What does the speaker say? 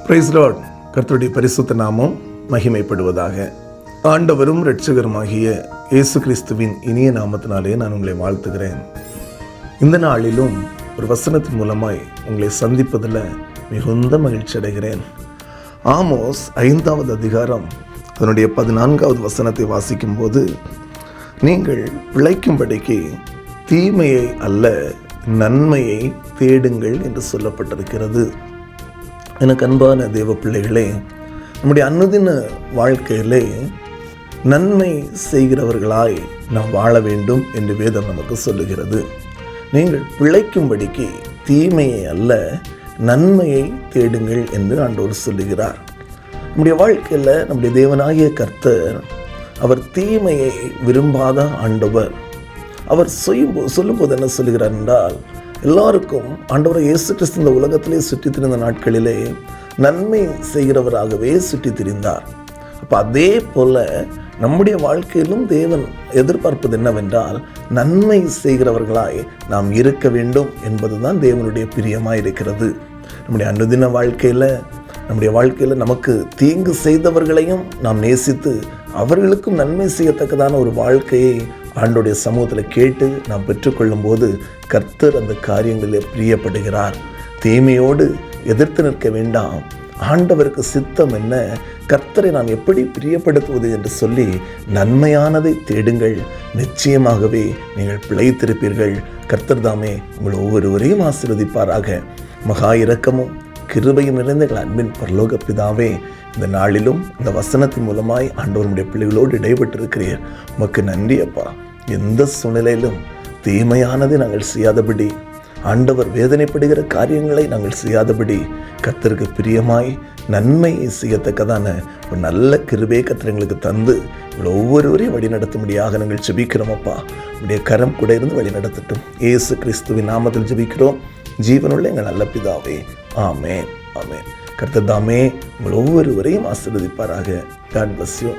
Price Lord. கர்த்தருடைய பரிசுத்த நாமம் மகிமைப்படுவதாக. ஆண்டவரும் இரட்சகருமாகிய இயேசு கிறிஸ்துவின் இனிய நாமத்தினாலே நான் உங்களை வாழ்த்துகிறேன். இந்த நாளிலும் ஒரு வசனத்தின் மூலமாய் உங்களை சந்திப்பதில் மிகுந்த மகிழ்ச்சி அடைகிறேன். ஆமோஸ் 5வது அதிகாரம் அதனுடைய 14வது வசனத்தை வாசிக்கும் போது, நீங்கள் பிழைக்கும்படிக்கு தீமையை அல்ல நன்மையை தேடுங்கள் என்று சொல்லப்பட்டிருக்கிறது. எனக்கு அன்பான தேவ பிள்ளைகளே, நம்முடைய அனுதின வாழ்க்கையிலே நன்மை செய்கிறவர்களாய் நாம் வாழ வேண்டும் என்று வேதம் நமக்கு சொல்லுகிறது. நீங்கள் பிழைக்கும்படிக்கு தீமையை அல்ல நன்மையை தேடுங்கள் என்று ஆண்டவர் சொல்லுகிறார். நம்முடைய வாழ்க்கையில் நம்முடைய தேவனாகிய கர்த்தர், அவர் தீமையை விரும்பாத ஆண்டவர். அவர் சொல்லும்போது என்ன சொல்லுகிறார் என்றால், எல்லாருக்கும் ஆண்டவரை இயேசு கிறிஸ்து இந்த உலகத்திலே சுற்றித் திரிந்த நாட்களிலே நன்மை செய்கிறவராகவே சுற்றித் திரிந்தார். அப்போ அதே போல நம்முடைய வாழ்க்கையிலும் தேவன் எதிர்பார்ப்பது என்னவென்றால், நன்மை செய்கிறவர்களாய் நாம் இருக்க வேண்டும் என்பதுதான் தேவனுடைய பிரியமாக இருக்கிறது. நம்முடைய அனுதின வாழ்க்கையில் நமக்கு தீங்கு செய்தவர்களையும் நாம் நேசித்து அவர்களுக்கும் நன்மை செய்யத்தக்கதான ஒரு வாழ்க்கையை ஆண்டோடைய சமூகத்தில் கேட்டு நாம் பெற்றுக்கொள்ளும் போது கர்த்தர் அந்த காரியங்களில் பிரியப்படுகிறார். தீமையோடு எதிர்த்து நிற்க வேண்டாம். ஆண்டவருக்கு சித்தம் என்ன, கர்த்தரை நாம் எப்படி பிரியப்படுத்துவது என்று சொல்லி நன்மையானதை தேடுங்கள். நிச்சயமாகவே நீங்கள் பிழைத்திருப்பீர்கள். கர்த்தர் தாமே உங்கள் ஒவ்வொருவரையும் ஆசீர்வதிப்பாராக. மகா இரக்கமும் கிருபையும் நிறைந்த அன்பின் பரலோக பிதாவே, இந்த நாளிலும் இந்த வசனத்தின் மூலமாய் ஆண்டவருடைய பிள்ளைகளோடு இடைப்பட்டிருக்கிறீர். உமக்கு நன்றி அப்பா. எந்த சூழ்நிலையிலும் தீமையானதை நாங்கள் செய்யாதபடி, ஆண்டவர் வேதனைப்படுகிற காரியங்களை நாங்கள் செய்யாதபடி, கர்த்தருக்கு பிரியமாய் நன்மை செய்யத்தக்கதான ஒரு நல்ல கிருபையை கர்த்தர் எங்களுக்கு தந்து எங்களை ஒவ்வொருவரையும் வழி நடத்தும்படியாக நாங்கள் ஜெபிக்கிறோம் அப்பா. உடைய கரம் கூட இருந்து வழி நடத்தட்டும். இயேசு கிறிஸ்துவின் நாமத்தில் ஜெபிக்கிறோம் ஜீவனுள்ள எங்கள் நல்ல பிதாவே. ஆமென், ஆமென். கர்த்தர் தாமே உங்கள் ஒவ்வொருவரையும் ஆசீர்வதிப்பாராக. God bless you.